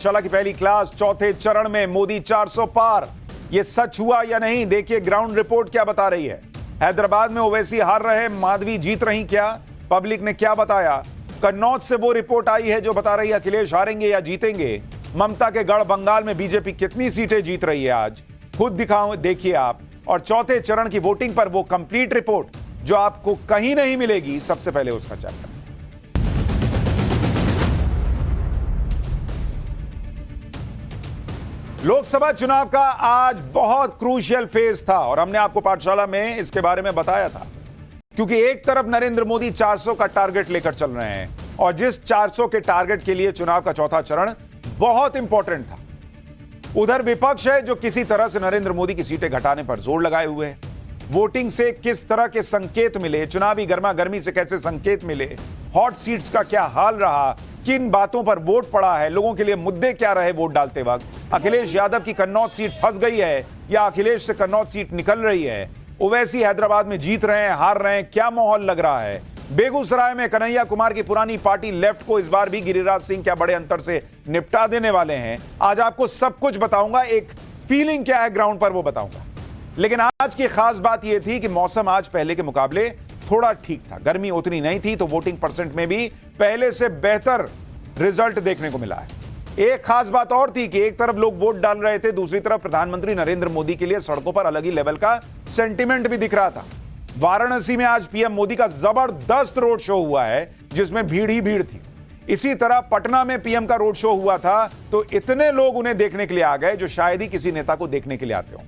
पाठशाला की पहली क्लास चौथे चरण में मोदी 400 पार। यह सच हुआ या नहीं, देखिए ग्राउंड रिपोर्ट क्या बता रही है। हैदराबाद में ओवैसी हार रहे, माधवी जीत रही क्या? पब्लिक ने क्या बताया? कन्नौज से वो रिपोर्ट आई है जो बता रही है अखिलेश हारेंगे या जीतेंगे। ममता के गढ़ बंगाल में बीजेपी कितनी सीटें जीत रही है आज, खुद दिखाओ, देखिए आप। और चौथे चरण की वोटिंग पर वो कंप्लीट रिपोर्ट जो आपको कहीं नहीं मिलेगी, सबसे पहले उसका चर्चा। लोकसभा चुनाव का आज बहुत क्रूशियल फेज था और हमने आपको पाठशाला में इसके बारे में बताया था, क्योंकि एक तरफ नरेंद्र मोदी 400 का टारगेट लेकर चल रहे हैं और जिस 400 के टारगेट के लिए चुनाव का चौथा चरण बहुत इंपॉर्टेंट था, उधर विपक्ष है जो किसी तरह से नरेंद्र मोदी की सीटें घटाने पर जोर लगाए हुए है। वोटिंग से किस तरह के संकेत मिले, चुनावी गर्मा गर्मी से कैसे संकेत मिले, हॉट सीट्स का क्या हाल रहा, किन बातों पर वोट पड़ा है, लोगों के लिए मुद्दे क्या रहे वोट डालते वक्त, अखिलेश यादव की कन्नौज सीट फंस गई है या अखिलेश से कन्नौज सीट निकल रही है, ओवैसी हैदराबाद में जीत रहे हैं, हार रहे हैं, क्या माहौल लग रहा है। बेगूसराय में कन्हैया कुमार की पुरानी पार्टी लेफ्ट को इस बार भी गिरिराज सिंह क्या बड़े अंतर से निपटा देने वाले हैं। आज आपको सब कुछ बताऊंगा, एक फीलिंग क्या है ग्राउंड पर वो बताऊंगा। लेकिन आज की खास बात यह थी कि मौसम आज पहले के मुकाबले थोड़ा ठीक था, गर्मी उतनी नहीं थी, तो वोटिंग परसेंट में भी पहले से बेहतर रिजल्ट देखने को मिला है। एक खास बात और थी कि एक तरफ लोग वोट डाल रहे थे, दूसरी तरफ प्रधानमंत्री नरेंद्र मोदी के लिए सड़कों पर अलग ही लेवल का सेंटीमेंट भी दिख रहा था। वाराणसी में आज पीएम मोदी का जबरदस्त रोड शो हुआ है जिसमें भीड़ ही भीड़ थी। इसी तरह पटना में पीएम का रोड शो हुआ था, तो इतने लोग उन्हें देखने के लिए आ गए जो शायद ही किसी नेता को देखने के लिए आते हो।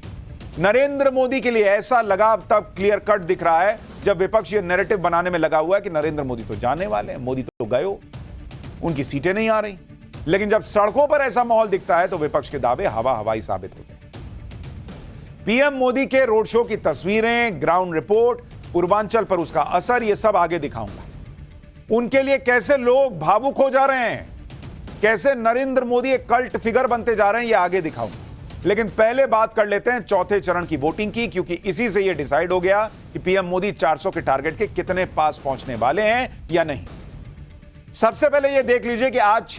नरेंद्र मोदी के लिए ऐसा लगाव तब क्लियर कट दिख रहा है जब विपक्ष ये नैरेटिव बनाने में लगा हुआ है कि नरेंद्र मोदी तो जाने वाले हैं, मोदी तो गए हो, उनकी सीटें नहीं आ रही। लेकिन जब सड़कों पर ऐसा माहौल दिखता है तो विपक्ष के दावे हवा हवाई साबित होते हैं। पीएम मोदी के रोड शो की तस्वीरें, ग्राउंड रिपोर्ट, पूर्वांचल पर उसका असर, यह सब आगे दिखाऊंगा। उनके लिए कैसे लोग भावुक हो जा रहे हैं, कैसे नरेंद्र मोदी एक कल्ट फिगर बनते जा रहे हैं, यह आगे दिखाऊंगा। लेकिन पहले बात कर लेते हैं चौथे चरण की वोटिंग की, क्योंकि इसी से यह डिसाइड हो गया कि पीएम मोदी 400 के टारगेट के कितने पास पहुंचने वाले हैं या नहीं। सबसे पहले यह देख लीजिए कि आज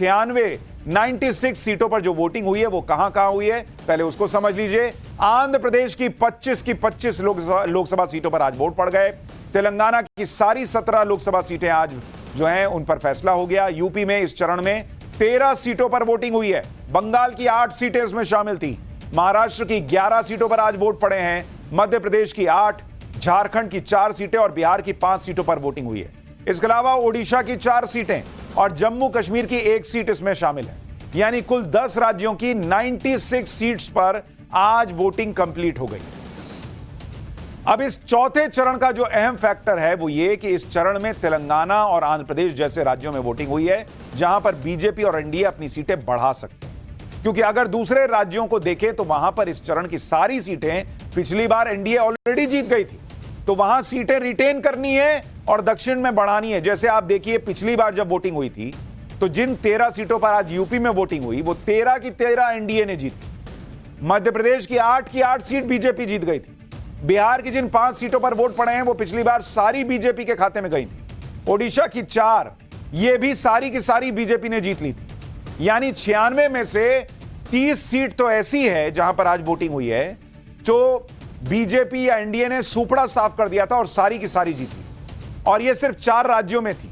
96 सीटों पर जो वोटिंग हुई है वो कहां हुई है, पहले उसको समझ लीजिए। आंध्र प्रदेश की 25 लोकसभा सीटों पर आज वोट पड़ गए। तेलंगाना की सारी 17 लोकसभा सीटें आज जो हैं उन पर फैसला हो गया। यूपी में इस चरण में 13 सीटों पर वोटिंग हुई है, बंगाल की 8 सीटें इसमें शामिल थी। महाराष्ट्र की 11 सीटों पर आज वोट पड़े हैं, मध्य प्रदेश की 8, झारखंड की 4 सीटें और बिहार की 5 सीटों पर वोटिंग हुई है। इसके अलावा ओडिशा की 4 सीटें और जम्मू कश्मीर की 1 सीट इसमें शामिल है। यानी कुल 10 राज्यों की 96 सीट्स पर आज वोटिंग कंप्लीट हो गई। अब इस चौथे चरण का जो अहम फैक्टर है वो ये कि इस चरण में तेलंगाना और आंध्र प्रदेश जैसे राज्यों में वोटिंग हुई है जहां पर बीजेपी और एनडीए अपनी सीटें बढ़ा सकते हैं। क्योंकि अगर दूसरे राज्यों को देखें तो वहां पर इस चरण की सारी सीटें पिछली बार एनडीए ऑलरेडी जीत गई थी, तो वहां सीटें रिटेन करनी है और दक्षिण में बढ़ानी है। जैसे आप देखिए पिछली बार जब वोटिंग हुई थी तो जिन 13 सीटों पर आज यूपी में वोटिंग हुई वो 13 की 13 एनडीए ने जीती। मध्य प्रदेश की 8 की 8 सीट बीजेपी जीत गई थी। बिहार की जिन 5 सीटों पर वोट पड़े हैं वो पिछली बार सारी बीजेपी के खाते में गई थी। ओडिशा की 4, ये भी सारी की सारी बीजेपी ने जीत ली थी। यानी 96 में से 30 सीट तो ऐसी है जहां पर आज वोटिंग हुई है जो बीजेपी या एनडीए ने सुपड़ा साफ कर दिया था और सारी की सारी जीती। और यह सिर्फ 4 राज्यों में थी।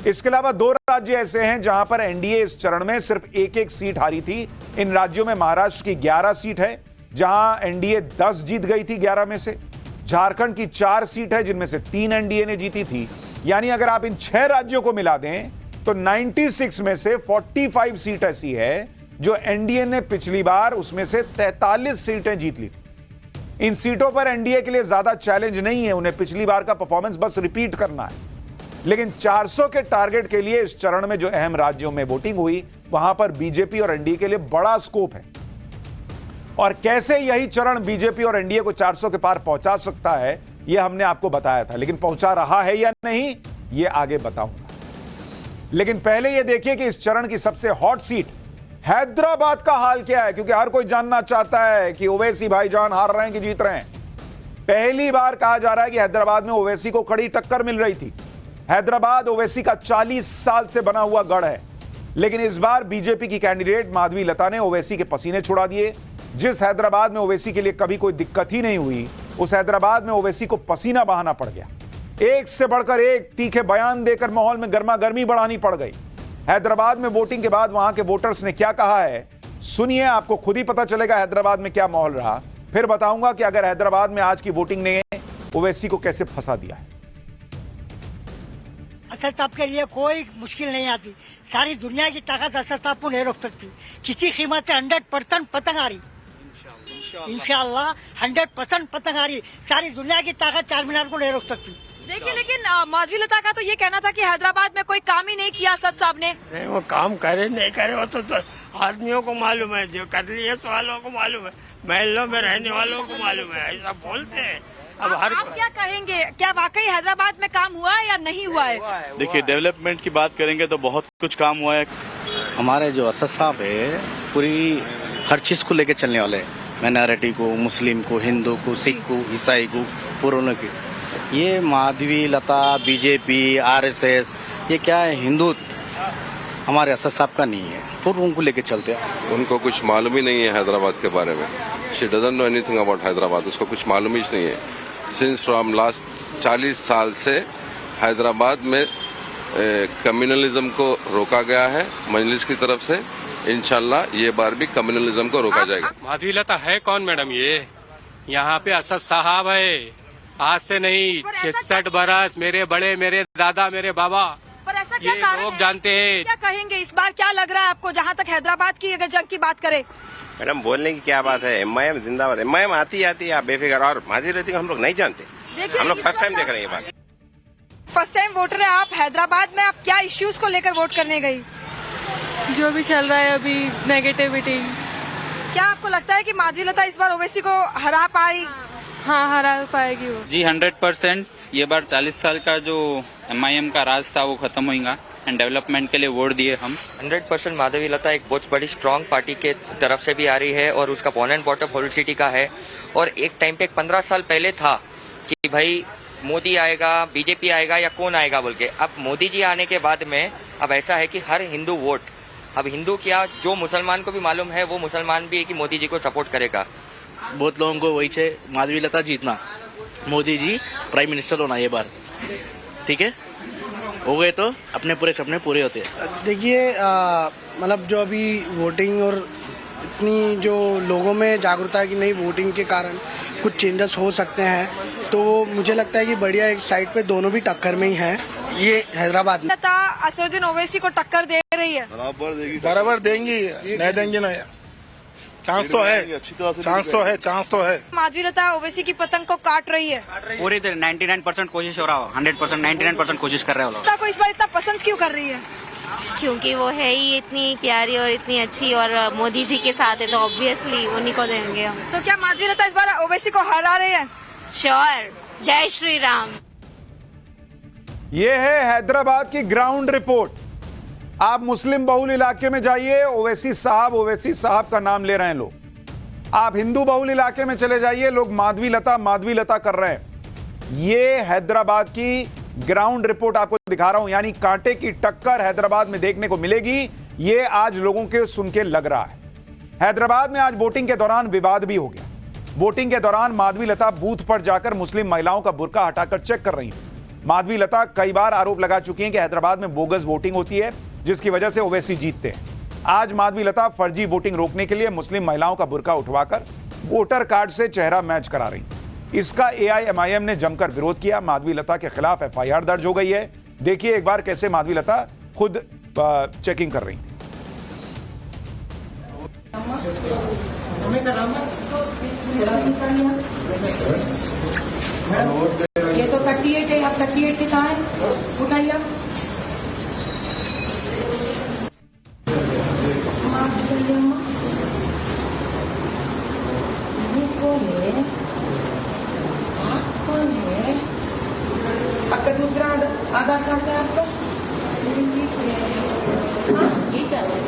इसके अलावा 2 राज्य ऐसे हैं जहां पर एनडीए इस चरण में सिर्फ 1-1 सीट हारी थी। इन राज्यों में महाराष्ट्र की 11 सीट है जहां एनडीए 10 जीत गई थी 11 में से। झारखंड की 4 सीट है जिनमें से 3 एनडीए ने जीती थी। यानी अगर आप इन 6 राज्यों को मिला दें तो 96 में से 45 सीट ऐसी है जो एनडीए ने पिछली बार उसमें से 43 सीटें जीत ली थी। इन सीटों पर एनडीए के लिए ज्यादा चैलेंज नहीं है, उन्हें पिछली बार का परफॉर्मेंस बस रिपीट करना है। लेकिन 400 के टारगेट के लिए इस चरण में जो अहम राज्यों में वोटिंग हुई वहां पर बीजेपी और एनडीए के लिए बड़ा स्कोप है। और कैसे यही चरण बीजेपी और एनडीए को 400 के पार पहुंचा सकता है यह हमने आपको बताया था, लेकिन पहुंचा रहा है या नहीं यह आगे बताऊंगा। लेकिन पहले यह देखिए कि इस चरण की सबसे हॉट सीट हैदराबाद का हाल क्या है, क्योंकि हर कोई जानना चाहता है कि ओवैसी भाईजान हार रहे हैं कि जीत रहे हैं। पहली बार कहा जा रहा है कि हैदराबाद में ओवैसी को कड़ी टक्कर मिल रही थी। हैदराबाद ओवैसी का 40 साल से बना हुआ गढ़ है, लेकिन इस बार बीजेपी की कैंडिडेट माधवी लता ने ओवैसी के पसीने छुड़ा दिए। जिस हैदराबाद में ओवैसी के लिए कभी कोई दिक्कत ही नहीं हुई, उस हैदराबाद में ओवैसी को पसीना बहाना पड़ गया। एक से बढ़कर एक तीखे बयान देकर माहौल में गर्मा गर्मी बढ़ानी पड़ गई। हैदराबाद में वोटिंग के बाद वहां के वोटर्स ने क्या कहा है, सुनिए, आपको खुद ही पता चलेगा हैदराबाद में क्या माहौल रहा। फिर बताऊंगा कि अगर हैदराबाद में आज की वोटिंग ने ओवैसी को कैसे फंसा दिया है। असद साहब के लिए कोई मुश्किल नहीं आती। सारी दुनिया की ताकत असद साहब को नहीं रोक सकती। किसी कीमत से 100% पतंग आ रही, इंशाअल्लाह 100% पतंग आ रही। सारी दुनिया की ताकत 4 मीनार को नहीं रोक सकती। देखिए, लेकिन माधवी लता का तो ये कहना था कि हैदराबाद में कोई काम ही नहीं किया असद साहब ने। नहीं, वो काम करे नहीं करे वो तो आदमियों को मालूम है, जो कर लिए वालों को मालूम है, महलों में रहने वालों को मालूम है, ऐसा बोलते हैं। अब आप क्या कहेंगे, क्या वाकई हैदराबाद में काम हुआ है या नहीं हुआ है? देखिए, डेवलपमेंट की बात करेंगे तो बहुत कुछ काम हुआ है। हमारे जो असद साहब है पूरी हर चीज को लेके चलने वाले हैं, माइनॉरिटी को, मुस्लिम को, हिंदू को, सिख को, ईसाई को, पूर्ण की। ये माधवी लता, बीजेपी, आरएसएस, ये क्या है, हिंदू हमारे असद साहब का नहीं है, फिर उनको लेके चलते हैं। उनको कुछ मालूम ही नहीं है हैदराबाद के बारे में। She doesn't know anything about Hyderabad, उसको कुछ मालूम ही नहीं है। सिंस फ्रॉम लास्ट 40 साल से हैदराबाद में कम्युनलिज्म को रोका गया है मजलिस की तरफ से। इंशाल्लाह ये बार भी कम्युनलिज्म को रोका जाएगा। माधवी लता है कौन मैडम? ये यहाँ पे असद साहब है, आज से नहीं 66 बरस, मेरे बड़े, मेरे दादा, मेरे बाबा, पर ऐसा क्या ये कारण लोग है? जानते हैं। क्या कहेंगे इस बार, क्या लग रहा है आपको जहाँ तक हैदराबाद की अगर जंग की बात करें? मैडम, बोलने की क्या बात है, एमआईएम जिंदाबाद। एमआईएम आती है, आप बेफिक्र। और माधवी लता को हम लोग नहीं जानते, हम लोग फर्स्ट टाइम देख रहे हैं ये बात। फर्स्ट टाइम वोटर है आप हैदराबाद में, आप क्या इश्यूज को लेकर वोट करने गई? जो भी चल रहा है अभी नेगेटिविटी। क्या आपको लगता है कि माधवी लता इस बार ओवैसी को हरा पाई? हाँ, हरा पाएगी वो। जी 100%। ये बार 40 साल का जो एमआईएम का राज था वो खत्म होगा एंड डेवलपमेंट के लिए वोट दिए हम। 100% माधवी लता एक बहुत बड़ी स्ट्रांग पार्टी के तरफ से भी आ रही है और उसका पोनेंट बॉटम होल सिटी का है। और एक टाइम पे 15 साल पहले था कि भाई मोदी आएगा, बीजेपी आएगा या कौन आएगा बोल के। अब मोदी जी आने के बाद में अब ऐसा है कि हर हिंदू वोट, अब हिंदू क्या, जो मुसलमान को भी मालूम है वो मुसलमान भी है कि मोदी जी को सपोर्ट करेगा। बहुत लोगों को वही चाहिए, माधवी लता जीतना, मोदी जी प्राइम मिनिस्टर होना ये बार, ठीक है, हो गए तो अपने पूरे सपने पूरे होते हैं। देखिए, मतलब जो अभी वोटिंग और इतनी जो लोगों में जागरूकता है कि नहीं वोटिंग के कारण कुछ चेंजेस हो सकते हैं, तो मुझे लगता है कि बढ़िया एक साइड पे दोनों भी टक्कर में ही है। ये हैदराबाद में लता असदुद्दीन ओवैसी को टक्कर दे रही है, बराबर देंगी, नहीं देंगे नहीं, चांस तो है, चांस तो है। माधवी लता ओवैसी की पतंग को काट रही है। पूरी तरह 99% कोशिश हो रहा हो, 100% 99% कोशिश कर रहे हो लोग। लता को इस बार इतना पसंद क्यों कर रही है? क्योंकि वो है ही इतनी प्यारी और इतनी अच्छी, और मोदी जी के साथ है तो ऑब्वियसली उन्हीं को देंगे हम। तो क्या माधवी लता इस बार ओवैसी को हरा रही है? श्योर। जय श्री राम। यह है हैदराबाद की ग्राउंड रिपोर्ट। आप मुस्लिम बहुल इलाके में जाइए, ओवैसी साहब का नाम ले रहे हैं लोग। आप हिंदू बहुल इलाके में चले जाइए, लोग माधवी लता कर रहे हैं। यह हैदराबाद की ग्राउंड रिपोर्ट आपको दिखा रहा हूं, यानी कांटे की टक्कर हैदराबाद में देखने को मिलेगी। यह आज लोगों के सुन के लग रहा है। हैदराबाद में आज वोटिंग के दौरान विवाद भी हो गया। वोटिंग के दौरान माधवी लता बूथ पर जाकर मुस्लिम महिलाओं का बुर्का हटाकर चेक कर रही थी। माधवी लता कई बार आरोप लगा चुकी हैं कि हैदराबाद में बोगस वोटिंग होती है, जिसकी वजह से ओवैसी जीतते हैं। आज माधवी लता फर्जी वोटिंग रोकने के लिए मुस्लिम महिलाओं का बुर्का उठवाकर वोटर कार्ड से चेहरा मैच करा रही। इसका एआईएमआईएम ने जमकर विरोध किया। माधवी लता के खिलाफ एफआईआर दर्ज हो गई है। देखिए एक बार कैसे माधवी लता खुद चेकिंग कर रही। ये तो 38 है, अब 38 कितना है? उठाइए। कौन है? आपका दूसरा आधार कार्ड है आपका? हाँ, ये चल रहा है।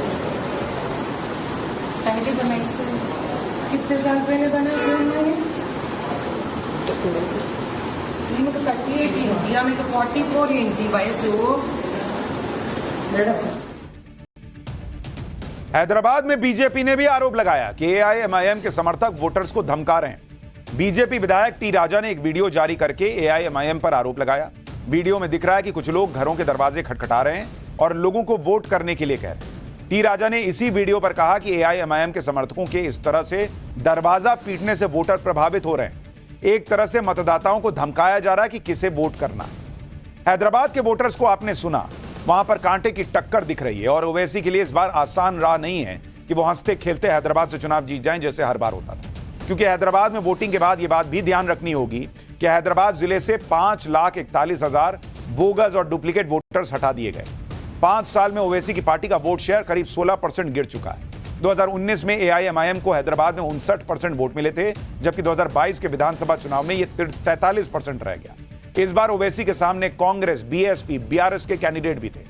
पहले तो मैं इससे कितने साल पहले बना था? మీకు 38 ఇంటి, ఆమెకు 44 ఇంటి వయసు. हैदराबाद में बीजेपी ने भी आरोप लगाया कि एआईएमआईएम के समर्थक वोटर्स को धमका रहे हैं। बीजेपी विधायक टी राजा ने एक वीडियो जारी करके एआईएमआईएम पर आरोप लगाया। वीडियो में दिख रहा है कि कुछ लोग घरों के दरवाजे खटखटा रहे हैं और लोगों को वोट करने के लिए कह रहे हैं। टी राजा ने इसी वीडियो पर कहा कि एआईएमआईएम के समर्थकों के इस तरह से दरवाजा पीटने से वोटर प्रभावित हो रहे हैं। एक तरह से मतदाताओं को धमकाया जा रहा है कि किसे वोट करना है। हैदराबाद के वोटर्स को आपने सुना, वहां पर कांटे की टक्कर दिख रही है और ओवैसी के लिए इस बार आसान राह नहीं है कि वो हंसते खेलते हैदराबाद से चुनाव जीत जाएं जैसे हर बार होता था, क्योंकि हैदराबाद में वोटिंग के बाद ये बात भी ध्यान रखनी होगी कि हैदराबाद जिले से 5,41,000 बोगस और डुप्लीकेट वोटर्स हटा दिए गए। 5 साल में ओवैसी की पार्टी का वोट शेयर करीब 16% गिर चुका है। 2019 में एआईएमआईएम को हैदराबाद में 59% वोट मिले थे, जबकि 2022 के विधानसभा चुनाव में ये 43% रह गया। इस बार ओवैसी के सामने कांग्रेस, बीएसपी, बीआरएस के कैंडिडेट भी थे।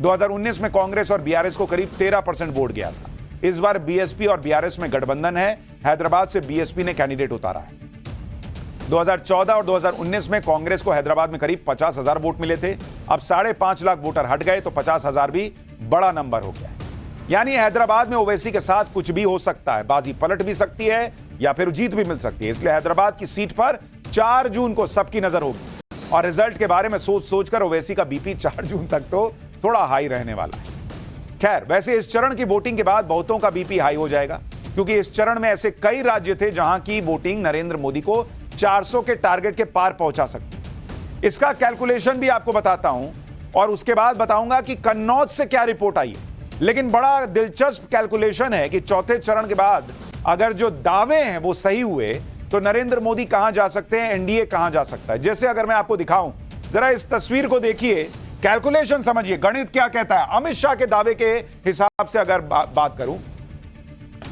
2019 में कांग्रेस और बीआरएस को करीब 13% वोट गया था। इस बार बीएसपी और बीआरएस में गठबंधन है। हैदराबाद से बीएसपी ने कैंडिडेट उतारा है। 2014 और 2019 में कांग्रेस को हैदराबाद में करीब 50,000 वोट मिले थे। अब 5.5 लाख वोटर हट गए तो 50,000 भी बड़ा नंबर हो गया है। यानी हैदराबाद में ओवैसी के साथ कुछ भी हो सकता है, बाजी पलट भी सकती है या फिर जीत भी मिल सकती है। इसलिए हैदराबाद की सीट पर 4 जून को सबकी नजर होगी और रिजल्ट के बारे में सोच सोचकर ओवैसी का बीपी 4 जून तक तो थोड़ा हाई रहने वाला है। खैर, वैसे इस चरण की वोटिंग के बाद बहुतों का बीपी हाई हो जाएगा, क्योंकि इस चरण में ऐसे कई राज्य थे जहां की वोटिंग नरेंद्र मोदी को 400 के टारगेट के पार पहुंचा सकती। इसका कैलकुलेशन भी आपको बताता हूं और उसके बाद बताऊंगा कि कन्नौज से क्या रिपोर्ट आई है। लेकिन बड़ा दिलचस्प कैलकुलेशन है कि चौथे चरण के बाद अगर जो दावे हैं वो सही हुए तो नरेंद्र मोदी कहां जा सकते हैं, एनडीए कहां जा सकता है। जैसे अगर मैं आपको दिखाऊं, जरा इस तस्वीर को देखिए, कैलकुलेशन समझिए, गणित क्या कहता है। अमित शाह के दावे के हिसाब से अगर बात करूं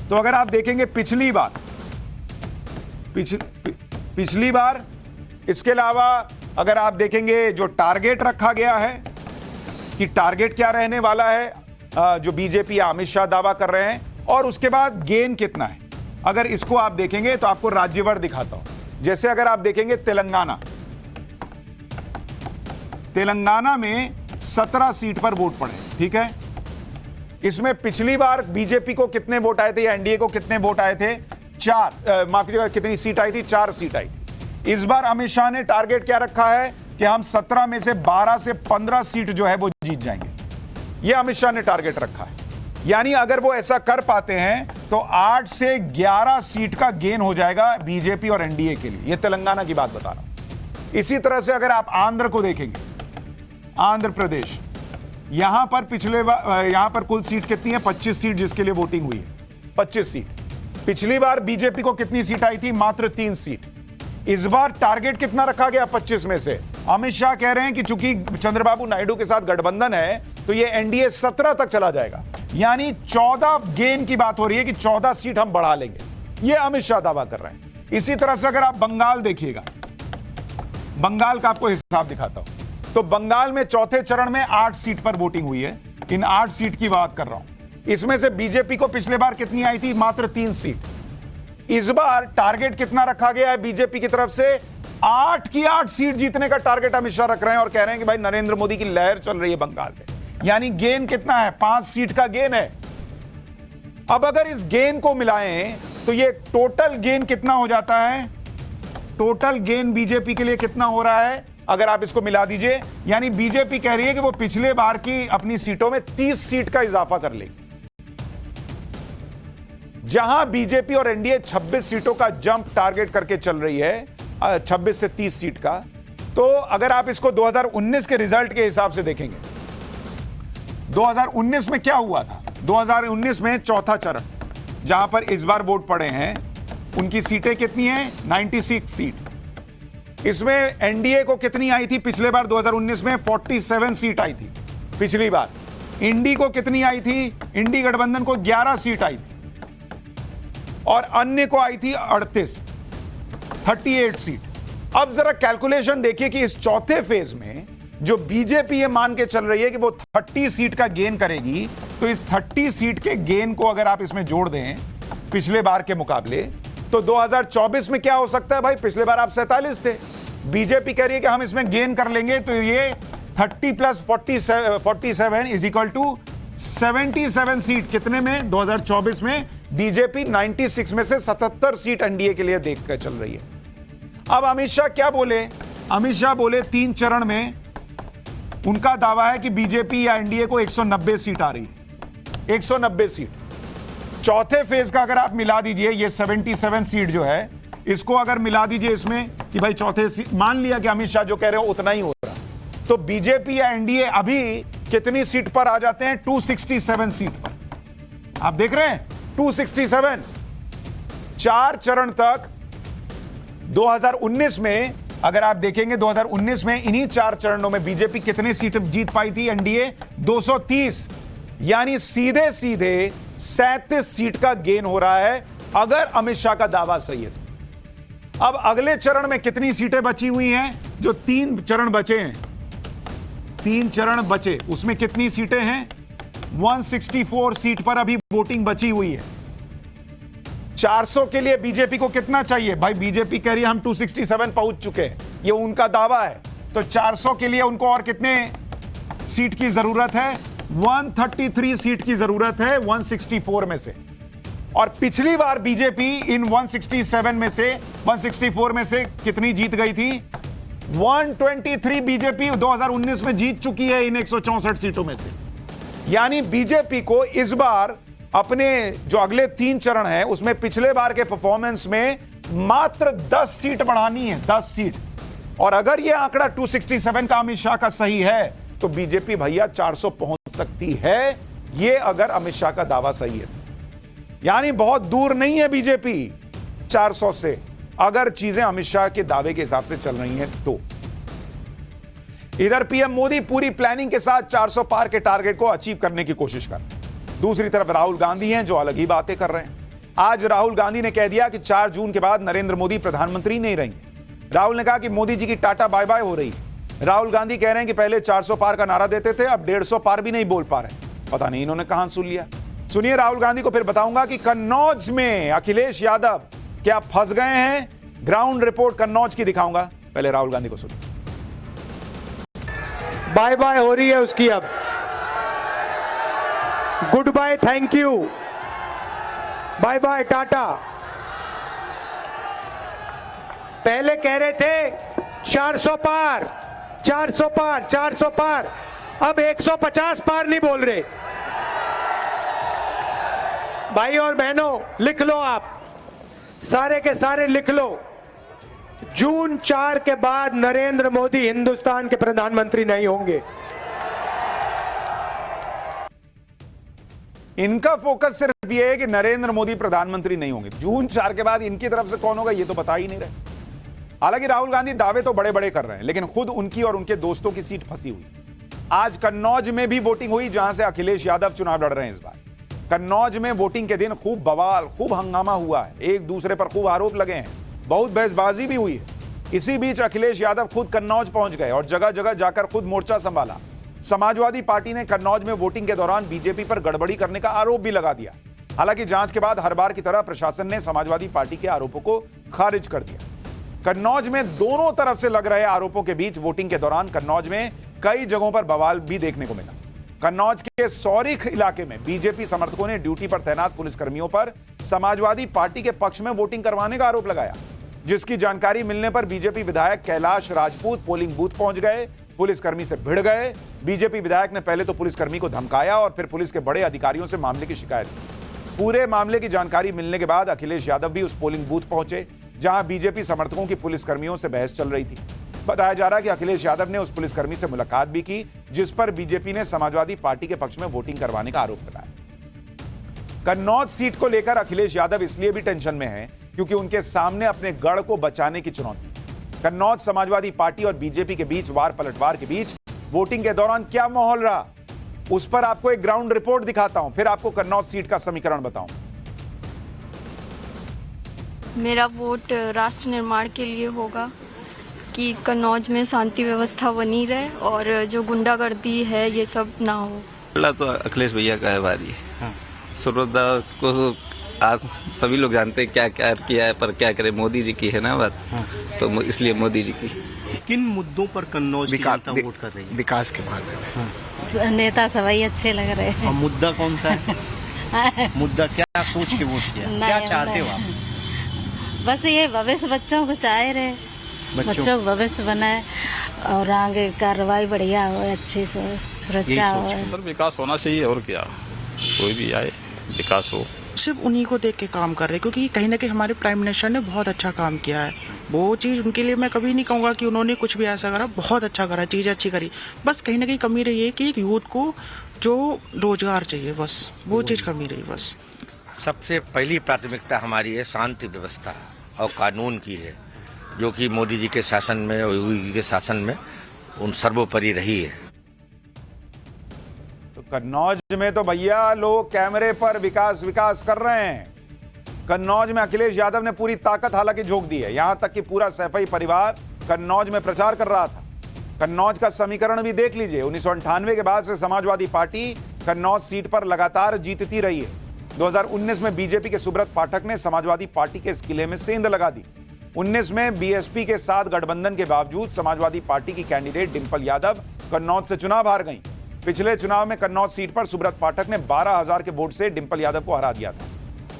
तो अगर आप देखेंगे पिछली बार, इसके अलावा अगर आप देखेंगे जो टारगेट रखा गया है कि टारगेट क्या रहने वाला है, जो बीजेपी या अमित शाह दावा कर रहे हैं, और उसके बाद गेन कितना है। अगर इसको आप देखेंगे तो आपको राज्यवार दिखाता हूं। जैसे अगर आप देखेंगे तेलंगाना में 17 सीट पर वोट पड़े, ठीक है। इसमें पिछली बार बीजेपी को कितने वोट आए थे या एनडीए को कितने वोट आए थे? 4, माफ कीजिएगा, कितनी सीट आई थी? 4 सीट आई थी। इस बार अमित शाह ने टारगेट क्या रखा है कि हम 17 में से 12 से 15 सीट जो है वो जीत जाएंगे। यह अमित शाह ने टारगेट रखा है। यानी अगर वो ऐसा कर पाते हैं तो 8 से 11 सीट का गेन हो जाएगा बीजेपी और एनडीए के लिए। यह तेलंगाना की बात बता रहा हूं। इसी तरह से अगर आप आंध्र को देखेंगे, आंध्र प्रदेश, यहां पर यहां पर कुल सीट कितनी है? 25 सीट जिसके लिए वोटिंग हुई है, 25 सीट। पिछली बार बीजेपी को कितनी सीट आई थी? मात्र 3 सीट। इस बार टारगेट कितना रखा गया 25 में से? अमित शाह कह रहे हैं कि चूंकि चंद्रबाबू नायडू के साथ गठबंधन है तो ये एनडीए 17 तक चला जाएगा। यानी 14 गेन की बात हो रही है कि 14 सीट हम बढ़ा लेंगे। ये अमित शाह दावा कर रहे हैं। इसी तरह से अगर आप बंगाल देखिएगा, बंगाल का आपको हिसाब दिखाता हूं, तो बंगाल में चौथे चरण में 8 सीट पर वोटिंग हुई है। इन 8 सीट की बात कर रहा हूं। इसमें से बीजेपी को पिछले बार कितनी आई थी? मात्र 3 सीट। इस बार टारगेट कितना रखा गया है बीजेपी की तरफ से? 8 की 8 सीट जीतने का टारगेट अमित शाह रख रहे हैं और कह रहे हैं कि भाई नरेंद्र मोदी की लहर चल रही है बंगाल में। यानी गेन कितना है? 5 सीट का गेन है। अब अगर इस गेन को मिलाएं तो ये टोटल गेन कितना हो जाता है? टोटल गेन बीजेपी के लिए कितना हो रहा है अगर आप इसको मिला दीजिए? यानी बीजेपी कह रही है कि वो पिछले बार की अपनी सीटों में 30 सीट का इजाफा कर लेगी। जहां बीजेपी और एनडीए 26 सीटों का जंप टारगेट करके चल रही है, 26 से 30 सीट का, तो अगर आप इसको 2019 के रिजल्ट के हिसाब से देखेंगे, 2019 में क्या हुआ था? 2019 में चौथा चरण जहां पर इस बार वोट पड़े हैं, उनकी सीटें कितनी हैं? 96 सीट। इसमें एनडीए को कितनी आई थी पिछले बार? 2019 में 47 सीट आई थी पिछली बार। इंडी को कितनी आई थी? इंडी गठबंधन को 11 सीट आई थी और अन्य को आई थी 38 सीट। अब जरा कैलकुलेशन देखिए कि इस चौथे फेज में जो बीजेपी ये मान के चल रही है कि वो 30 सीट का गेन करेगी, तो इस 30 सीट के गेन को अगर आप इसमें जोड़ दें पिछले बार के मुकाबले, तो 2024 में क्या हो सकता है भाई? पिछले बार आप 47 थे, बीजेपी कह रही है कि हम इसमें गेन कर लेंगे, तो ये 30 + 47 = 77 सीट कितने में? 2024 में बीजेपी 96 में से 77 सीट एनडीए के लिए देख कर चल रही है। अब अमित शाह क्या बोले? अमित शाह बोले 3 चरण में उनका दावा है कि बीजेपी या एनडीए को 190 सीट आ रही है। 190 सीट। चौथे फेज का अगर आप मिला दीजिए, ये 77 सीट जो है, इसको अगर मिला दीजिए इसमें कि भाई चौथे, मान लिया कि अमित शाह जो कह रहे हो उतना ही हो रहा, तो बीजेपी या एनडीए अभी कितनी सीट पर आ जाते हैं? 267 सीट पर। आप देख रहे हैं 267। 4 चरण तक 2019 में अगर आप देखेंगे, 2019 में इन्हीं 4 चरणों में बीजेपी कितनी सीट जीत पाई थी? एनडीए 230, यानी सीधे सीधे 37 सीट का गेन हो रहा है अगर अमित शाह का दावा सही है तो। अब अगले चरण में कितनी सीटें बची हुई हैं? जो 3 चरण बचे हैं, 3 चरण बचे, उसमें कितनी सीटें हैं? 164 सीट पर अभी वोटिंग बची हुई है। 400 के लिए बीजेपी को कितना चाहिए? भाई बीजेपी कह रही है हम 267 पहुंच चुके हैं, ये उनका दावा है। तो 400 के लिए उनको और कितने सीट की जरूरत है? 133 सीट की जरूरत है 164 में से। और पिछली बार बीजेपी इन 167 में से, 164 में से कितनी जीत गई थी? 123 बीजेपी 2019 में जीत चुकी है इन 164 सीटों में से। यानी बीजेपी को इस बार अपने जो अगले 3 चरण है उसमें पिछले बार के परफॉर्मेंस में मात्र 10 सीट बढ़ानी है, 10 सीट। और अगर यह आंकड़ा 267 का अमित शाह का सही है तो बीजेपी भैया 400 पहुंच सकती है, ये अगर अमित शाह का दावा सही है। यानी बहुत दूर नहीं है बीजेपी 400 से, अगर चीजें अमित शाह के दावे के हिसाब से चल रही हैं तो। इधर पीएम मोदी पूरी प्लानिंग के साथ 400 पार के टारगेट को अचीव करने की कोशिश कर रहे हैं। दूसरी तरफ राहुल गांधी हैं जो अलग ही बातें कर रहे हैं। आज राहुल गांधी ने कह दिया कि 4 जून के बाद नरेंद्र मोदी प्रधानमंत्री नहीं रहेंगे। राहुल ने कहा कि मोदी जी की टाटा बाय बाय हो रही है। राहुल गांधी कह रहे हैं कि पहले 400 पार का नारा देते थे, अब 150 पार भी नहीं बोल पा रहे। पता नहीं इन्होंने कहां सुन लिया। सुनिए राहुल गांधी को, फिर बताऊंगा कि कन्नौज में अखिलेश यादव क्या फंस गए हैं। ग्राउंड रिपोर्ट कन्नौज की दिखाऊंगा, पहले राहुल गांधी को सुनिए। बाय बाय हो रही है उसकी, अब goodbye, thank you, bye bye tata. पहले कह रहे थे 400 पार, 400 पार, 400 पार, अब 150 पार नहीं बोल रहे। भाई और बहनों लिख लो, आप सारे के सारे लिख लो, जून 4 के बाद नरेंद्र मोदी हिंदुस्तान के प्रधानमंत्री नहीं होंगे। इनका फोकस सिर्फ ये है कि नरेंद्र मोदी प्रधानमंत्री नहीं होंगे। जून 4 के बाद इनकी तरफ से कौन होगा ये तो बता ही नहीं रहे। हालांकि राहुल गांधी दावे तो बड़े बड़े कर रहे हैं, लेकिन खुद उनकी और उनके दोस्तों की सीट फंसी हुई। आज कन्नौज में भी वोटिंग हुई जहां से अखिलेश यादव चुनाव लड़ रहे हैं। इस बार कन्नौज में वोटिंग के दिन खूब बवाल, खूब हंगामा हुआ है, एक दूसरे पर खूब आरोप लगे हैं, बहुत बहसबाजी भी हुई है। इसी बीच अखिलेश यादव खुद कन्नौज पहुंच गए और जगह जगह जाकर खुद मोर्चा संभाला। समाजवादी पार्टी ने कन्नौज में वोटिंग के दौरान बीजेपी पर गड़बड़ी करने का आरोप भी लगा दिया। हालांकि जांच के बाद हर बार की तरह प्रशासन ने समाजवादी पार्टी के आरोपों को खारिज कर दिया। कन्नौज में दोनों तरफ से लग रहे आरोपों के बीच वोटिंग के दौरान कन्नौज में कई जगहों पर बवाल भी देखने को मिला। कन्नौज के सौरिख इलाके में बीजेपी समर्थकों ने ड्यूटी पर तैनात पुलिसकर्मियों पर समाजवादी पार्टी के पक्ष में वोटिंग करवाने का आरोप लगाया, जिसकी जानकारी मिलने पर बीजेपी विधायक कैलाश राजपूत पोलिंग बूथ पहुंच गए, पुलिसकर्मी से भिड़ गए। बीजेपी विधायक ने पहले तो पुलिसकर्मी को धमकाया और फिर पुलिस के बड़े अधिकारियों से मामले की शिकायत की। पूरे मामले की जानकारी मिलने के बाद अखिलेश यादव भी उस पोलिंग बूथ पहुंचे जहां बीजेपी समर्थकों की पुलिसकर्मियों से बहस चल रही थी। बताया जा रहा है कि अखिलेश यादव ने उस पुलिसकर्मी से मुलाकात भी की, जिस पर बीजेपी ने समाजवादी पार्टी के पक्ष में वोटिंग करवाने का आरोप लगाया। कन्नौज सीट को लेकर अखिलेश यादव इसलिए भी टेंशन में हैं क्योंकि उनके सामने अपने गढ़ को बचाने की चुनौती। कन्नौज समाजवादी पार्टी और बीजेपी के बीच वार पलटवार के बीच वोटिंग के दौरान क्या माहौल रहा, उस पर आपको एक ग्राउंड रिपोर्ट दिखाता हूं, फिर आपको कन्नौज सीट का समीकरण बताऊं। मेरा वोट राष्ट्र निर्माण के लिए होगा कि कन्नौज में शांति व्यवस्था बनी रहे और जो गुंडागर्दी है ये सब ना हो। तो अखिलेश भैया का है भारी। सुब्रता को आज सभी लोग जानते हैं क्या क्या किया है, पर क्या करे, मोदी जी की है ना बात, तो इसलिए मोदी जी की। किन मुद्दों पर कन्नौज की जनता वोट कर रही है? विकास के बारे में। नेता सभी अच्छे लग रहे हैं। और मुद्दा कौन सा है? मुद्दा क्या सोच के वोट किया, क्या चाहते हो आप? बस ये भविष्य बच्चों को चाह रहे, बच्चों को भविष्य बनाए और आगे कार्रवाई बढ़िया हो, अच्छी से सुरक्षा हो। विकास होना चाहिए और क्या, कोई भी आए विकास हो। सिर्फ उन्हीं को देख के काम कर रहे, क्योंकि कहीं ना कहीं हमारे प्राइम मिनिस्टर ने बहुत अच्छा काम किया है। वो चीज़ उनके लिए मैं कभी नहीं कहूँगा कि उन्होंने कुछ भी ऐसा करा, बहुत अच्छा करा, चीज़ अच्छी करी। बस कहीं ना कहीं कमी रही है कि एक यूथ को जो रोजगार चाहिए, बस वो चीज़ कमी रही बस। सबसे पहली प्राथमिकता हमारी है शांति व्यवस्था और कानून की है, जो कि मोदी जी के शासन में और योगी जी के शासन में उन सर्वोपरि रही है। तो कन्नौज में तो भैया लोग कैमरे पर विकास विकास कर रहे हैं। कन्नौज में अखिलेश यादव ने पूरी ताकत हालांकि झोंक दी है, यहां तक कि पूरा सैफई परिवार कन्नौज में प्रचार कर रहा था। कन्नौज का समीकरण भी देख लीजिए, 1998 के बाद से समाजवादी पार्टी कन्नौज सीट पर लगातार जीतती रही है। 2019 में बीजेपी के सुब्रत पाठक ने समाजवादी पार्टी के इस किले में सेंध लगा दी। 19 में बीएसपी के साथ गठबंधन के बावजूद समाजवादी पार्टी की कैंडिडेट डिंपल यादव कन्नौज से चुनाव हार गईं। पिछले चुनाव में कन्नौज सीट पर सुब्रत पाठक ने 12,000 के वोट से डिंपल यादव को हरा दिया था।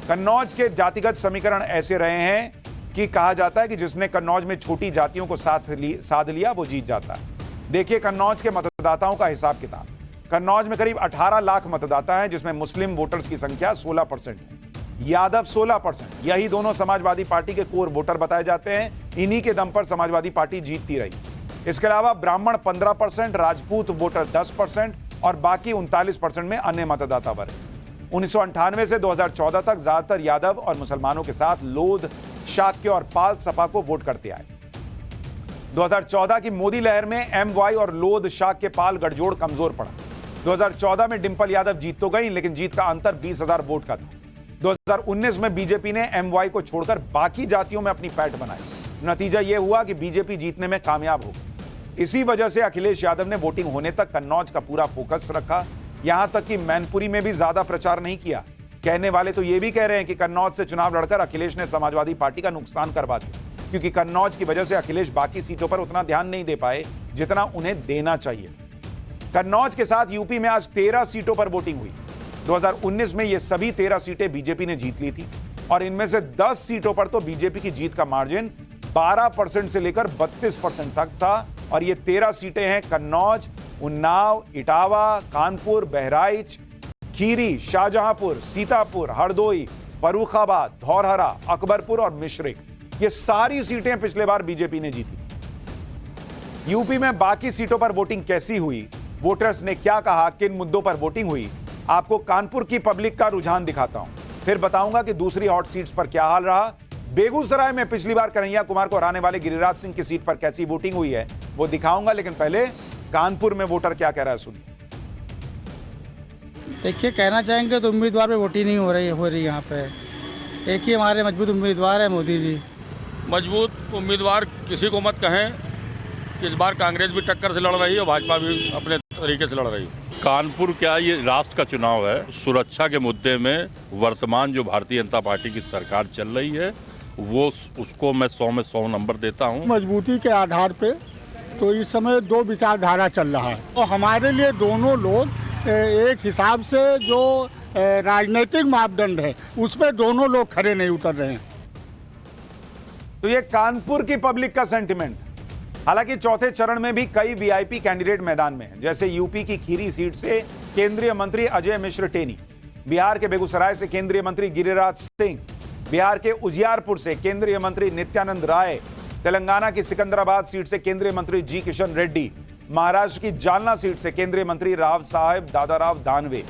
कन्नौज के जातिगत समीकरण ऐसे रहे हैं कि कहा जाता है कि जिसने कन्नौज में छोटी जातियों को साध लिया वो जीत जाता है। देखिए कन्नौज के मतदाताओं का हिसाब किताब। कन्नौज में करीब 18 लाख मतदाता हैं, जिसमें मुस्लिम वोटर्स की संख्या 16% है, यादव 16%। यही दोनों समाजवादी पार्टी के कोर वोटर बताए जाते हैं। इन्हीं के दम पर समाजवादी पार्टी जीतती रही। इसके अलावा ब्राह्मण 15%, राजपूत वोटर 10% और बाकी 39% में अन्य मतदाता वर्ग। 1998 से 2014 तक ज्यादातर यादव और मुसलमानों के साथ लोध, शाक्य और पाल सपा को वोट करते आए। 2014 की मोदी लहर में एमवाई और लोध, शाक्य, पाल गठजोड़ कमजोर पड़ा। 2014 में डिंपल यादव जीत तो गई, लेकिन जीत का अंतर 20,000 वोट का था। 2019 में बीजेपी ने एमवाई को छोड़कर बाकी जातियों में अपनी पैठ बनाई। नतीजा यह हुआ कि बीजेपी जीतने में कामयाब हो गई। इसी वजह से अखिलेश यादव ने वोटिंग होने तक कन्नौज का पूरा फोकस रखा, यहां तक कि मैनपुरी में भी ज्यादा प्रचार नहीं किया। कहने वाले तो यह भी कह रहे हैं कि कन्नौज से चुनाव लड़कर अखिलेश ने समाजवादी पार्टी का नुकसान करवा दिया, क्योंकि कन्नौज की वजह से अखिलेश बाकी सीटों पर उतना ध्यान नहीं दे पाए जितना उन्हें देना चाहिए। कन्नौज के साथ यूपी में आज 13 सीटों पर वोटिंग हुई। 2019 में ये सभी 13 सीटें बीजेपी ने जीत ली थी और इनमें से 10 सीटों पर तो बीजेपी की जीत का मार्जिन 12% से लेकर 32% तक था। और ये 13 सीटें हैं कन्नौज, उन्नाव, इटावा, कानपुर, बहराइच, खीरी, शाहजहांपुर, सीतापुर, हरदोई, फर्रुखाबाद, धौरहरा, अकबरपुर और मिश्रिक। ये सारी सीटें पिछले बार बीजेपी ने जीती। यूपी में बाकी सीटों पर वोटिंग कैसी हुई, वोटर्स ने क्या कहा, किन मुद्दों पर वोटिंग हुई, आपको कानपुर की पब्लिक का रुझान दिखाता हूं। फिर बताऊंगा कि दूसरी हॉट सीट्स पर क्या हाल रहा। बेगूसराय में पिछली बार कन्हैया कुमार को हराने वाले गिरिराज सिंह की सीट पर कैसी वोटिंग हुई है वो दिखाऊंगा, लेकिन पहले कानपुर में वोटर क्या कह रहा है सुनिए। देखिए, कहना चाहेंगे तो उम्मीदवार पे वोटिंग नहीं हो रही यहाँ पे। एक ही हमारे मजबूत उम्मीदवार है मोदी जी। मजबूत उम्मीदवार किसी को मत कहें कि इस बार कांग्रेस भी टक्कर से लड़ रही है और भाजपा भी अपने तरीके से लड़ रही है। कानपुर क्या, ये राष्ट्र का चुनाव है। सुरक्षा के मुद्दे में वर्तमान जो भारतीय जनता पार्टी की सरकार चल रही है वो उसको मैं 100 में 100 नंबर देता हूँ। मजबूती के आधार पे तो इस समय दो विचारधारा चल रहा है और हमारे लिए दोनों लोग एक हिसाब से जो राजनीतिक मापदंड है उस पर दोनों लोग खड़े नहीं उतर रहे हैं। तो ये कानपुर की पब्लिक का सेंटिमेंट। हालांकि चौथे चरण में भी कई वीआईपी कैंडिडेट मैदान में हैं, जैसे यूपी की खीरी सीट से केंद्रीय मंत्री अजय मिश्र टेनी, बिहार के बेगूसराय से केंद्रीय मंत्री गिरिराज सिंह, बिहार के उजियारपुर से केंद्रीय मंत्री नित्यानंद राय, तेलंगाना की सिकंदराबाद सीट से केंद्रीय मंत्री जी किशन रेड्डी, महाराष्ट्र की जालना सीट से केंद्रीय मंत्री राव साहेब दादाराव दानवे।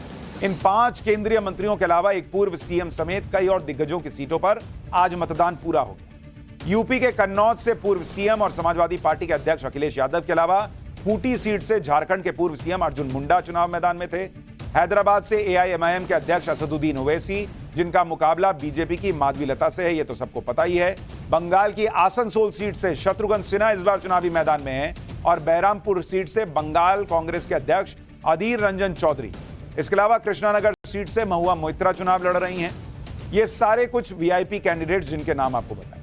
इन 5 केंद्रीय मंत्रियों के अलावा एक पूर्व सीएम समेत कई और दिग्गजों की सीटों पर आज मतदान पूरा हो गया। यूपी के कन्नौज से पूर्व सीएम और समाजवादी पार्टी के अध्यक्ष अखिलेश यादव के अलावा खूंटी सीट से झारखंड के पूर्व सीएम अर्जुन मुंडा चुनाव मैदान में थे। हैदराबाद से एआईएमआईएम के अध्यक्ष असदुद्दीन ओवैसी, जिनका मुकाबला बीजेपी की माधवीलता से है, ये तो सबको पता ही है। बंगाल की आसनसोल सीट से शत्रुघ्न सिन्हा इस बार चुनावी मैदान में हैं और बहरामपुर सीट से बंगाल कांग्रेस के अध्यक्ष अधीर रंजन चौधरी। इसके अलावा कृष्णानगर सीट से महुआ मोइत्रा चुनाव लड़ रही हैं। ये सारे कुछ वीआईपी कैंडिडेट्स जिनके नाम आपको बताएं।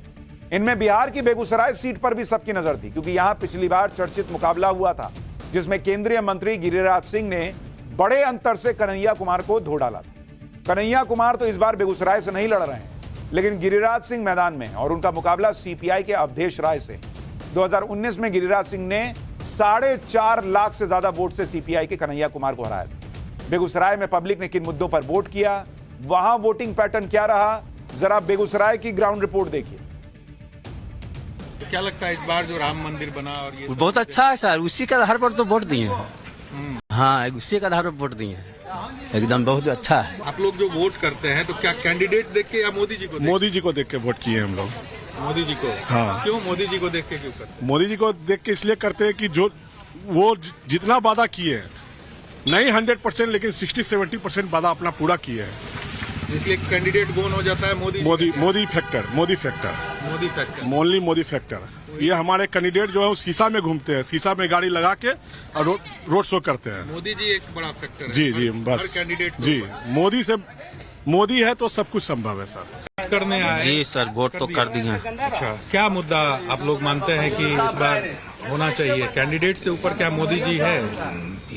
इनमें बिहार की बेगूसराय सीट पर भी सबकी नजर थी, क्योंकि यहां पिछली बार चर्चित मुकाबला हुआ था। जिसमें केंद्रीय मंत्री गिरिराज सिंह ने बड़े अंतर से कन्हैया कुमार को धो डाला था। कन्हैया कुमार तो इस बार बेगूसराय से नहीं लड़ रहे हैं, लेकिन गिरिराज सिंह मैदान में और उनका मुकाबला सीपीआई के अवधेश राय से। 2019 में गिरिराज सिंह ने 4.5 लाख से ज्यादा वोट से सीपीआई के कन्हैया कुमार को हराया था। बेगूसराय में पब्लिक ने किन मुद्दों पर वोट किया, वहां वोटिंग पैटर्न क्या रहा, जरा बेगूसराय की ग्राउंड रिपोर्ट देखिए। तो क्या लगता है इस बार जो राम मंदिर बना और ये बहुत अच्छा है सर, उसी के आधार पर तो वोट दिए हैं। हाँ, उसी के आधार पर वोट दिए हैं, एकदम बहुत अच्छा है। आप लोग जो वोट करते हैं तो क्या कैंडिडेट देख के या मोदी जी को? मोदी जी को देख के वोट किए हम लोग। मोदी जी को? हाँ। क्यों मोदी जी को देख के क्यों करते? मोदी जी को देख के इसलिए करते हैं कि जो वो जितना वादा किए हैं, नहीं 100% लेकिन 60-70% वादा अपना पूरा किए हैं, इसलिए कैंडिडेट कौन हो जाता है? Modi factor, only Modi factor. ये हमारे कैंडिडेट जो है वो शीशा में घूमते हैं, शीशा में गाड़ी लगा के और रोड शो करते हैं। मोदी जी एक बड़ा फैक्टर है। जी बस कैंडिडेट जी, मोदी है तो सब कुछ संभव है सर। करने आए जी सर, वोट तो कर दिए। अच्छा, क्या मुद्दा आप लोग मानते हैं कि इस बार होना चाहिए? कैंडिडेट से ऊपर क्या मोदी जी है?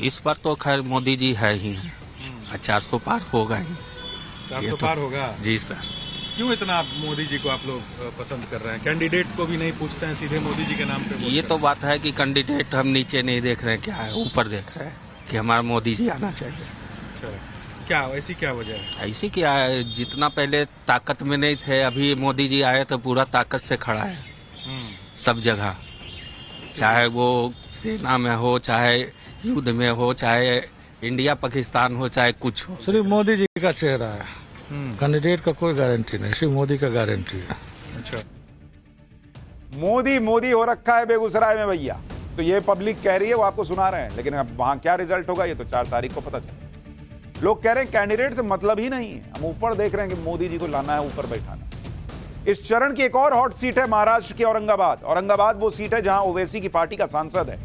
इस बार तो खैर मोदी जी है ही, 400 पार होगा ही। 400 पार होगा? जी सर। क्यों इतना मोदी जी को आप लोग पसंद कर रहे हैं? कैंडिडेट को भी नहीं पूछते हैं, सीधे मोदी जी के नाम पे? ये तो बात है कि कैंडिडेट हम नीचे नहीं देख रहे हैं, क्या है ऊपर देख रहे हैं कि हमारा मोदी जी आना चाहिए। अच्छा, क्या ऐसी क्या वजह है? ऐसी क्या है, जितना पहले ताकत में नहीं थे, अभी मोदी जी आए तो पूरा ताकत से खड़ा है सब जगह, चाहे वो सेना में हो, चाहे युद्ध में हो, चाहे इंडिया पाकिस्तान हो, चाहे कुछ हो। सिर्फ मोदी जी का चेहरा है, कैंडिडेट का कोई गारंटी नहीं, सिर्फ मोदी का गारंटी है। अच्छा, मोदी हो रखा है बेगूसराय में भैया, तो ये पब्लिक कह रही है, वो आपको सुना रहे हैं, लेकिन अब वहां क्या रिजल्ट होगा ये तो 4 तारीख को पता चलेगा। लोग कह रहे हैं कैंडिडेट से मतलब ही नहीं है, हम ऊपर देख रहे हैं कि मोदी जी को लाना है, ऊपर बैठाना। इस चरण की एक और हॉट सीट है महाराष्ट्र की औरंगाबाद वो सीट है जहां ओवैसी की पार्टी का सांसद है।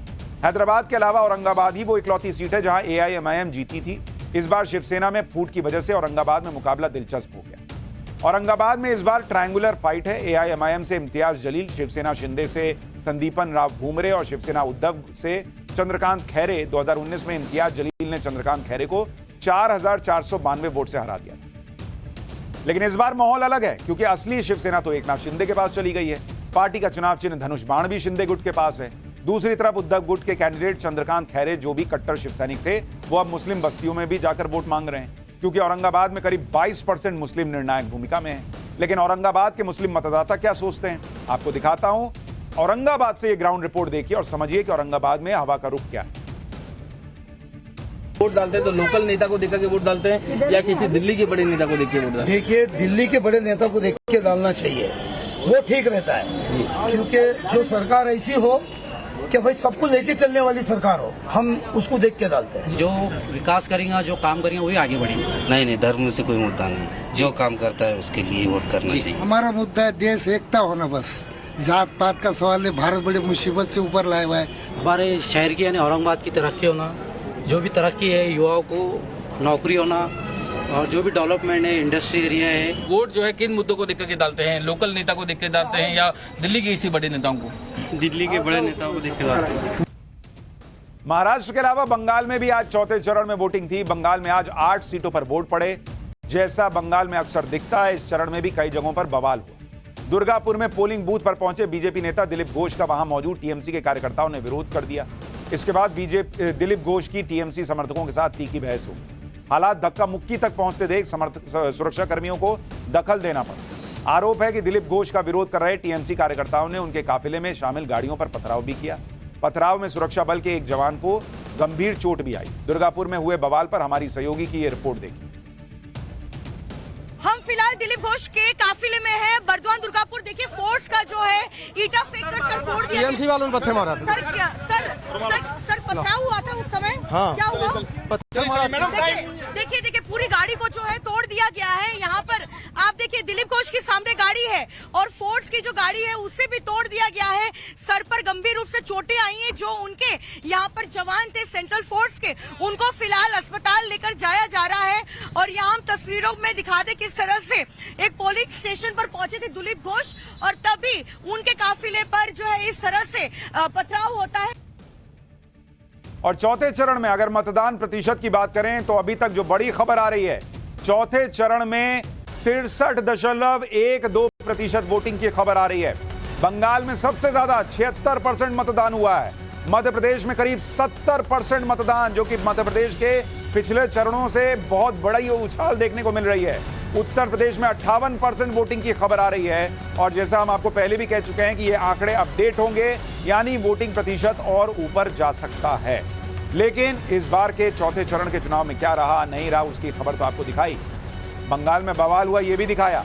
हैदराबाद के अलावा औरंगाबाद ही वो इकलौती सीट है जहां AIMIM जीती थी। इस बार शिवसेना में फूट की वजह से औरंगाबाद में मुकाबला दिलचस्प हो गया। औरंगाबाद में इस बार ट्रायंगुलर फाइट है। AIMIM से इम्तियाज जलील, शिवसेना शिंदे से संदीपन राव भूमरे और शिवसेना उद्धव से चंद्रकांत खैरे। 2019 में इम्तियाज जलील ने चंद्रकांत खैरे को 4492 वोट से हरा दिया। लेकिन इस बार माहौल अलग है, क्योंकि असली शिवसेना तो एकनाथ शिंदे के पास चली गई है। पार्टी का चुनाव चिन्ह धनुष बाण भी शिंदे गुट के पास है। दूसरी तरफ उद्धव गुट के कैंडिडेट चंद्रकांत खैरे, जो भी कट्टर शिव सैनिक थे, वो अब मुस्लिम बस्तियों में भी जाकर वोट मांग रहे हैं, क्योंकि औरंगाबाद में करीब 22% मुस्लिम निर्णायक भूमिका में है। लेकिन औरंगाबाद के मुस्लिम मतदाता क्या सोचते हैं, आपको दिखाता हूं। औरंगाबाद से ये ग्राउंड रिपोर्ट देखिए और समझिए कि औरंगाबाद में हवा का रुख क्या है। वोट डालते हैं तो लोकल नेता को देख के वोट डालते हैं या किसी दिल्ली के बड़े नेता को देख के वोट डालते हैं? देखिए, दिल्ली के बड़े नेता को देख के डालना चाहिए, वो ठीक रहता है, क्योंकि जो सरकार ऐसी हो कि भाई सबको लेके चलने वाली सरकार हो, हम उसको देख के डालते हैं। जो विकास करेंगे, जो काम करेंगे वही आगे बढ़ेंगे। नहीं, धर्म से कोई मुद्दा नहीं, जो काम करता है उसके लिए वोट करना चाहिए। हमारा मुद्दा है देश एकता होना, बस जात पात का सवाल है। भारत बड़ी मुसीबत से ऊपर लाया हुआ है। हमारे शहर की यानी औरंगाबाद की तरक्की होना, जो भी तरक्की है, युवाओं को नौकरी होना और जो भी डेवलपमेंट है, इंडस्ट्री एरिया है। वोट जो है किन मुद्दों को देख के डालते हैं? लोकल नेता को देख के डालते हैं या दिल्ली के किसी बड़े नेताओं को? दिल्ली के बड़े नेताओं को देख के डालते हैं। महाराष्ट्र के अलावा बंगाल में भी आज चौथे चरण में वोटिंग थी। बंगाल में आज 8 सीटों पर वोट पड़े। जैसा बंगाल में अक्सर दिखता है, इस चरण में भी कई जगहों पर बवाल हुआ। दुर्गापुर में पोलिंग बूथ पर पहुंचे बीजेपी नेता दिलीप घोष का वहां मौजूद टीएमसी के कार्यकर्ताओं ने विरोध कर दिया। इसके बाद दिलीप घोष की टीएमसी समर्थकों के साथ तीखी बहस हुई। हालात धक्का मुक्की तक पहुंचते देख सुरक्षा कर्मियों को दखल देना पड़ा। आरोप है कि दिलीप घोष का विरोध कर रहे टीएमसी कार्यकर्ताओं ने उनके काफिले में शामिल गाड़ियों पर पथराव भी किया। पथराव में सुरक्षा बल के एक जवान को गंभीर चोट भी आई। दुर्गापुर में हुए बवाल पर हमारी सहयोगी की ये रिपोर्ट देखिए। हम फिलहाल दिलीप घोष के काफिले में है, बर्दवान दुर्गापुर। देखिए, फोर्स का जो है ईटा फेंककर सर फोड़ दिया। टीएमसी वालों ने पत्थर मारा था। सर पथराव हुआ था उस समय? हाँ। क्या हुआ? पत्थर मारा। देखिए पूरी गाड़ी को जो है तोड़ दिया गया है। यहाँ पर आप देखिए, दिलीप घोष के सामने गाड़ी है और फोर्स की जो गाड़ी है उससे भी तोड़ दिया गया है। सर पर गंभीर रूप से चोटें आई हैं। जो उनके यहाँ पर जवान थे सेंट्रल फोर्स के, उनको फिलहाल अस्पताल लेकर जाया जा रहा है। और यहाँ हम तस्वीरों में दिखा दे किस तरह से एक पोलिंग स्टेशन पर पहुंचे थे दिलीप घोष और तभी उनके काफिले पर जो है इस तरह से पथराव होता है। और चौथे चरण में अगर मतदान प्रतिशत की बात करें तो अभी तक जो बड़ी खबर आ रही है, चौथे चरण में 63.12% वोटिंग की खबर आ रही है। बंगाल में सबसे ज्यादा 76% मतदान हुआ है। मध्य प्रदेश में करीब 70% मतदान, जो कि मध्य प्रदेश के पिछले चरणों से बहुत बड़ी उछाल देखने को मिल रही है। उत्तर प्रदेश में 58% वोटिंग की खबर आ रही है और जैसा हम आपको पहले भी कह चुके हैं कि ये आंकड़े अपडेट होंगे, यानी वोटिंग प्रतिशत और ऊपर जा सकता है। लेकिन इस बार के चौथे चरण के चुनाव में क्या रहा नहीं रहा उसकी खबर तो आपको दिखाई। बंगाल में बवाल हुआ ये भी दिखाया।